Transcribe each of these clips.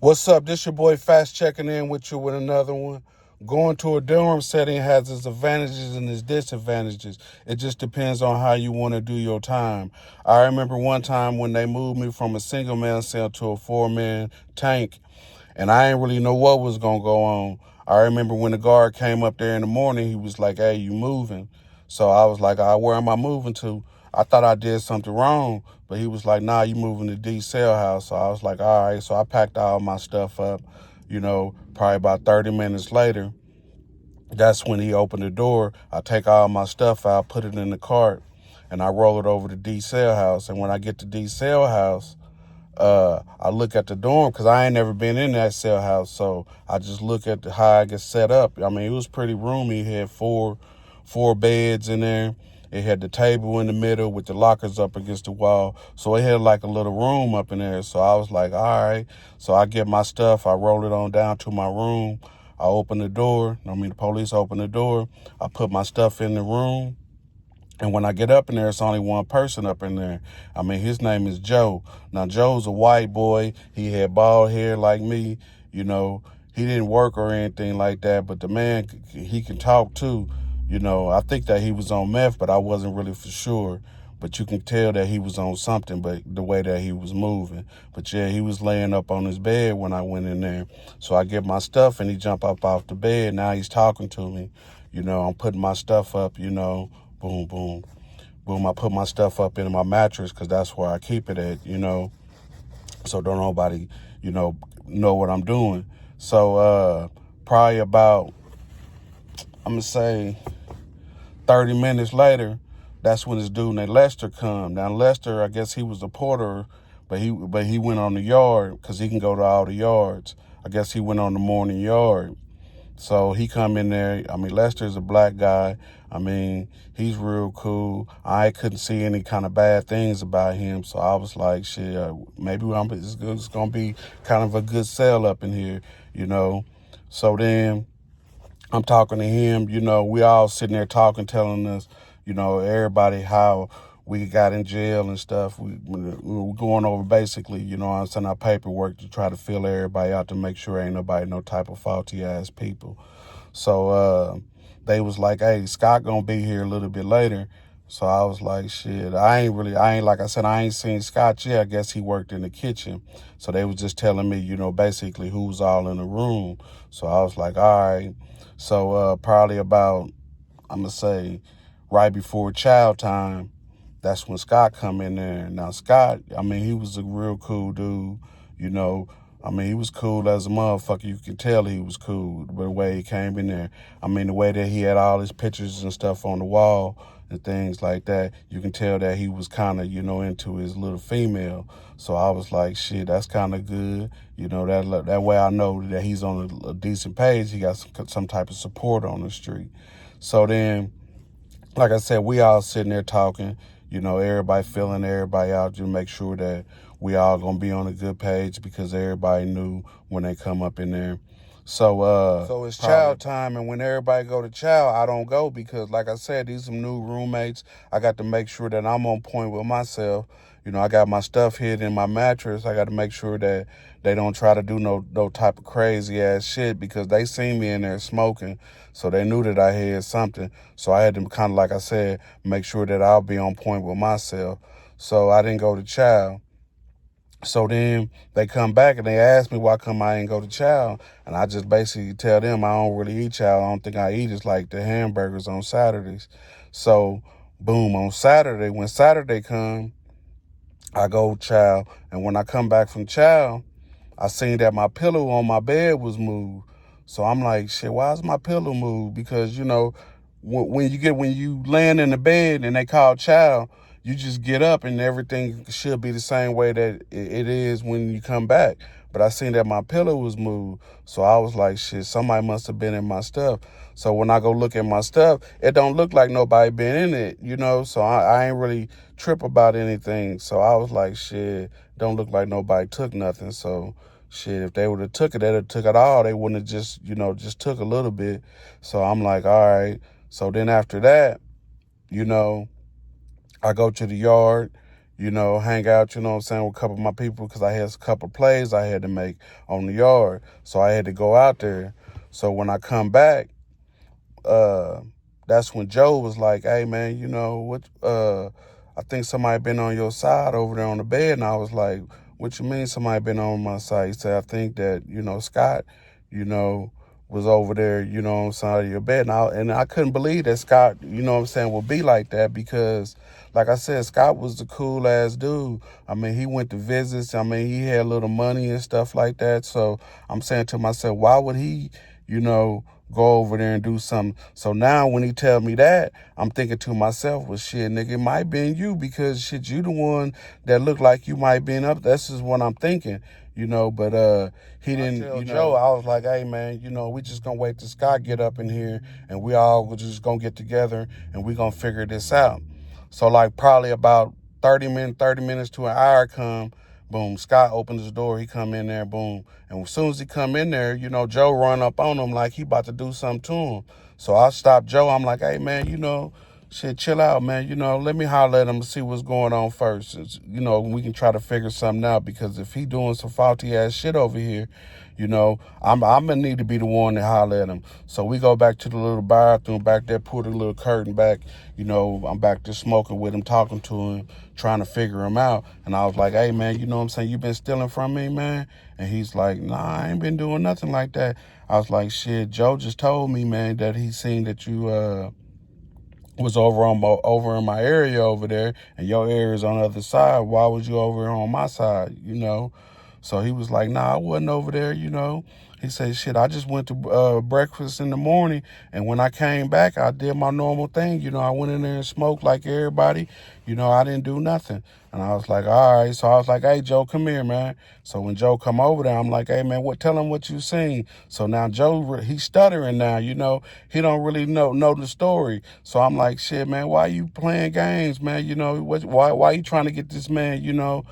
What's up? This your boy Fast checking in with you with another one. Going to a dorm setting has its advantages and its disadvantages. It just depends on how you want to do your time. I remember one time when they moved me from a single man cell to a 4-man tank, and I didn't really know what was going to go on. I remember when the guard came up there in the morning, he was like, "Hey, you moving?" So I was like, where am I moving to? I thought I did something wrong, but he was like, "Nah, you moving to D cell house." So I was like, all right. So I packed all my stuff up, probably about 30 minutes later. That's when he opened the door. I take all my stuff out, put it in the cart, and I roll it over to D cell house. And when I get to D cell house, I look at the dorm because I ain't never been in that cell house. So I just look at how I get set up. I mean, it was pretty roomy. It had four beds in there. It had the table in the middle with the lockers up against the wall. So it had like a little room up in there. So I was like, all right. So I get my stuff. I roll it on down to my room. I open the door. The police open the door. I put my stuff in the room. And when I get up in there, it's only one person up in there. His name is Joe. Now, Joe's a white boy. He had bald hair like me. He didn't work or anything like that, but the man, he can talk too. I think that he was on meth, but I wasn't really for sure. But you can tell that he was on something, but the way that he was moving. But yeah, he was laying up on his bed when I went in there. So I get my stuff and he jump up off the bed. Now he's talking to me. I'm putting my stuff up, boom, boom, boom. I put my stuff up in my mattress because that's where I keep it at, so don't nobody, know what I'm doing. So probably about, I'm going to say 30 minutes later, that's when this dude named Lester come. Now, Lester, I guess he was a porter, but he went on the yard because he can go to all the yards. I guess he went on the morning yard. So he come in there. Lester's a black guy. He's real cool. I couldn't see any kind of bad things about him. So I was like, shit, maybe it's going to be kind of a good sell up in here. So then I'm talking to him, we all sitting there talking, telling us, everybody how we got in jail and stuff. We're going over basically, I'm sending our paperwork to try to fill everybody out to make sure ain't nobody no type of faulty ass people. So they was like, "Hey, Scott gonna be here a little bit later." So I was like, shit, like I said, I ain't seen Scott yet. I guess he worked in the kitchen. So they was just telling me, basically who's all in the room. So I was like, all right. So probably about, I'm going to say, right before child time, that's when Scott come in there. Now, Scott, he was a real cool dude, he was cool as a motherfucker. You could tell he was cool the way he came in there. The way that he had all his pictures and stuff on the wall and things like that, you can tell that he was kind of, into his little female. So I was like, shit, that's kind of good. That way I know that he's on a decent page. He got some type of support on the street. So then, like I said, we all sitting there talking, everybody filling everybody out to make sure that we all gonna be on a good page because everybody knew when they come up in there. So it's chow time, and when everybody go to chow, I don't go because, like I said, these some new roommates. I got to make sure that I'm on point with myself. I got my stuff hidden in my mattress. I got to make sure that they don't try to do no type of crazy ass shit because they seen me in there smoking, so they knew that I had something. So I had to kind of, like I said, make sure that I'll be on point with myself. So I didn't go to chow. So then they come back and they ask me why come I ain't go to chow. And I just basically tell them I don't really eat chow. I don't think I eat is like the hamburgers on Saturdays. So boom, on Saturday, when Saturday come, I go chow. And when I come back from chow, I seen that my pillow on my bed was moved. So I'm like, shit, why is my pillow moved? Because, when you laying in the bed and they call chow, you just get up and everything should be the same way that it is when you come back. But I seen that my pillow was moved. So I was like, shit, somebody must have been in my stuff. So when I go look at my stuff, it don't look like nobody been in it, So I ain't really trip about anything. So I was like, shit, don't look like nobody took nothing. So shit, if they would have took it, they'd have took it all. They wouldn't have just took a little bit. So I'm like, all right. So then after that, I go to the yard, hang out, with a couple of my people because I had a couple of plays I had to make on the yard. So I had to go out there. So when I come back, uh, that's when Joe was like, "Hey man, what? I think somebody been on your side over there on the bed." And I was like, "What you mean somebody been on my side?" He said, "I think that Scott, you know, was over there, on the side of your bed." And I couldn't believe that Scott, would be like that because, like I said, Scott was the cool ass dude. I mean, he went to visits. I mean, he had a little money and stuff like that. So I'm saying to myself, why would he, you know? Go over there and do something. So now when he tell me that, I'm thinking to myself, well, shit, nigga, it might be in you because shit, you the one that look like you might be in up. That's just what I'm thinking, but he didn't, Joe, I was like, hey man, we just gonna wait till Scott get up in here and we all just gonna get together and we gonna figure this out. So like probably about 30 minutes to an hour come, boom, Scott opens his door, he come in there, boom. And as soon as he come in there, Joe run up on him like he about to do something to him. So I stopped Joe. I'm like, hey, man, shit, chill out, man. Let me holler at him and see what's going on first. We can try to figure something out because if he doing some faulty ass shit over here, I'm gonna need to be the one to holler at him. So we go back to the little bathroom back there, pull the little curtain back. I'm back there smoking with him, talking to him, trying to figure him out. And I was like, hey man, you know what I'm saying? You been stealing from me, man? And he's like, nah, I ain't been doing nothing like that. I was like, shit, Joe just told me, man, that he seen that you was over in my area over there, and your area is on the other side. Why was you over on my side? So he was like, nah, I wasn't over there. He said, shit, I just went to breakfast in the morning, and when I came back, I did my normal thing. I went in there and smoked like everybody. I didn't do nothing. And I was like, all right. So I was like, hey, Joe, come here, man. So when Joe come over there, I'm like, hey, man, tell him what you seen. So now Joe, he's stuttering now, he don't really know the story. So I'm like, shit, man, why you playing games, man? Why you trying to get this man,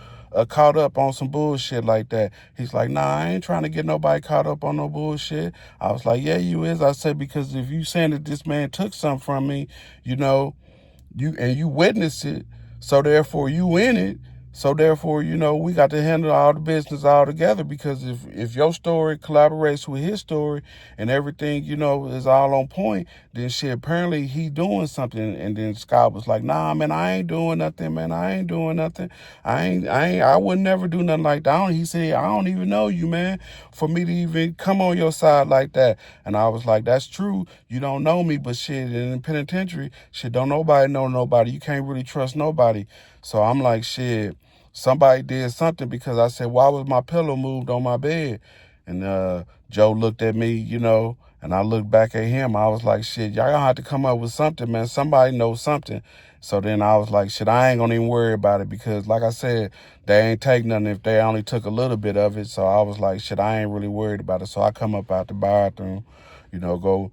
caught up on some bullshit like that? He's like, nah, I ain't trying to get nobody caught up on no bullshit. I was like, yeah, you is. I said, because if you saying that this man took something from me, you witness it, so therefore you in it. So therefore, we got to handle all the business all together because if your story collaborates with his story and everything, is all on point, then shit, apparently he doing something. And then Scott was like, nah, man, I ain't doing nothing, man. I ain't doing nothing. I would never do nothing like that. He said, I don't even know you, man, for me to even come on your side like that. And I was like, that's true. You don't know me, but shit, in the penitentiary, shit, don't nobody know nobody. You can't really trust nobody. So I'm like, shit, somebody did something because I said, why was my pillow moved on my bed? And Joe looked at me, and I looked back at him. I was like, shit, y'all gonna have to come up with something, man. Somebody knows something. So then I was like, shit, I ain't gonna even worry about it because, like I said, they ain't take nothing if they only took a little bit of it. So I was like, shit, I ain't really worried about it. So I come up out the bathroom, go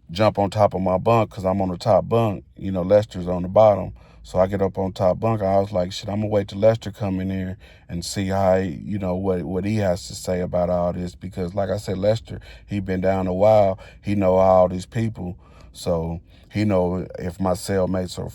jump on top of my bunk because I'm on the top bunk. Lester's on the bottom. So I get up on top bunk. I was like, shit, I'm going to wait till Lester come in here and see how, what he has to say about all this. Because like I said, Lester, he been down a while. He know all these people. So he know if my cellmates are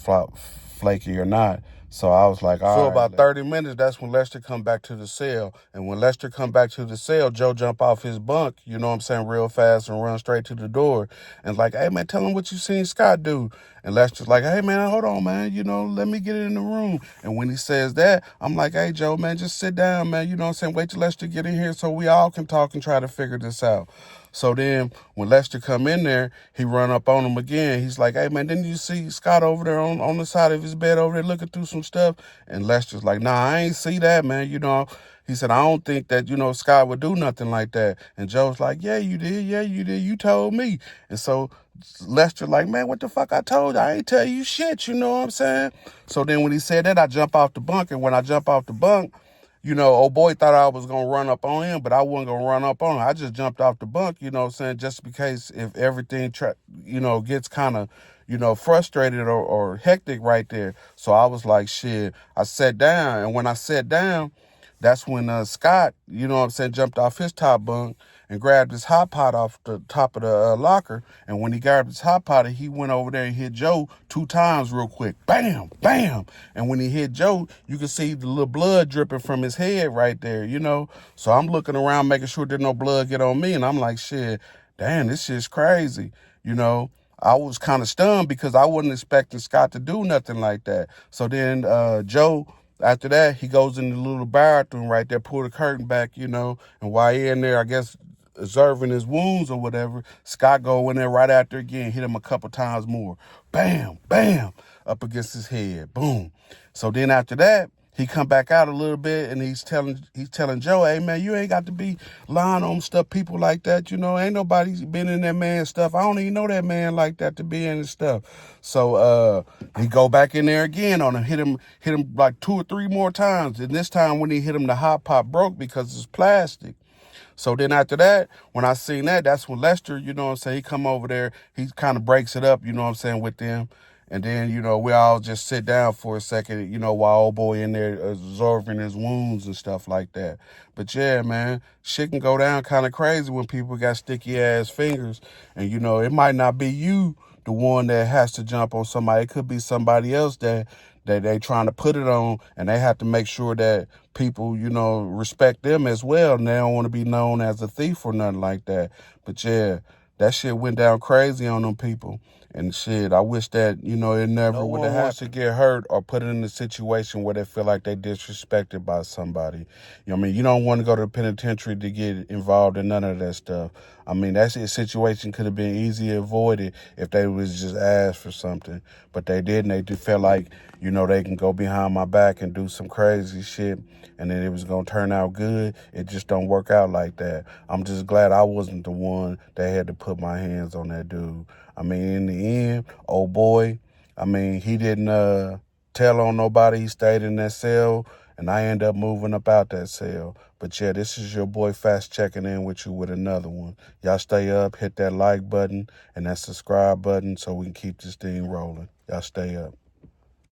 flaky or not. So I was like, all right. So about 30 minutes, that's when Lester come back to the cell. And when Lester come back to the cell, Joe jump off his bunk, real fast and run straight to the door. And like, hey, man, tell him what you seen Scott do. And Lester's like, hey, man, hold on, man. Let me get in the room. And when he says that, I'm like, hey, Joe, man, just sit down, man. Wait till Lester get in here so we all can talk and try to figure this out. So then when Lester come in there, he run up on him again. He's like, hey, man, didn't you see Scott over there on the side of his bed over there looking through some stuff? And Lester's like, nah, I ain't see that, man. He said, I don't think that, Scott would do nothing like that. And Joe's like, yeah, you did. Yeah, you did. You told me. And so Lester like, man, what the fuck I told you? I ain't tell you shit, you know what I'm saying? So then when he said that, I jump off the bunk. And when I jump off the bunk, old boy thought I was going to run up on him, but I wasn't going to run up on him. I just jumped off the bunk, just because if everything, gets kind of, frustrated or hectic right there. So I was like, shit, I sat down. And when I sat down, that's when Scott, you know what I'm saying, jumped off his top bunk and grabbed his hot pot off the top of the locker. And when he grabbed his hot pot, he went over there and hit Joe 2 times real quick. Bam, bam. And when he hit Joe, you could see the little blood dripping from his head right there, you know. So I'm looking around making sure there's no blood get on me. And I'm like, shit, damn, this shit's crazy, you know. I was kind of stunned because I wasn't expecting Scott to do nothing like that. So then Joe, after that, he goes in the little bathroom right there, pull the curtain back, you know, and while he in there, I guess, observing his wounds or whatever, Scott go in there right after again, hit him a couple times more. Bam, bam, up against his head. Boom. So then after that, he come back out a little bit and he's telling Joe, hey man, you ain't got to be lying on stuff, people like that, you know. Ain't nobody been in that man's stuff. I don't even know that man like that to be in his stuff. So he go back in there again on him, hit him like 2 or 3 more times. And this time when he hit him, the hot pot broke because it's plastic. So then after that, when I seen that, that's when Lester, you know what I'm saying, he come over there, he kind of breaks it up, you know what I'm saying, with them. And then, you know, we all just sit down for a second, you know, while old boy in there absorbing his wounds and stuff like that. But yeah, man, shit can go down kind of crazy when people got sticky ass fingers. And, you know, it might not be you, the one that has to jump on somebody. It could be somebody else that they trying to put it on, and they have to make sure that people, you know, respect them as well. And they don't want to be known as a thief or nothing like that. But yeah, that shit went down crazy on them people. And shit, I wish that, you know, it never would have happened. No one wants to get hurt or put in a situation where they feel like they disrespected by somebody. You know what I mean? You don't want to go to the penitentiary to get involved in none of that stuff. I mean, that situation could have been easily avoided if they was just asked for something. But they didn't. They just felt like, you know, they can go behind my back and do some crazy shit and then it was going to turn out good. It just don't work out like that. I'm just glad I wasn't the one that had to put my hands on that dude. I mean, in the end, old boy, I mean, he didn't tell on nobody. He stayed in that cell, and I ended up moving up out that cell. But yeah, this is your boy Fast checking in with you with another one. Y'all stay up, hit that like button and that subscribe button so we can keep this thing rolling. Y'all stay up.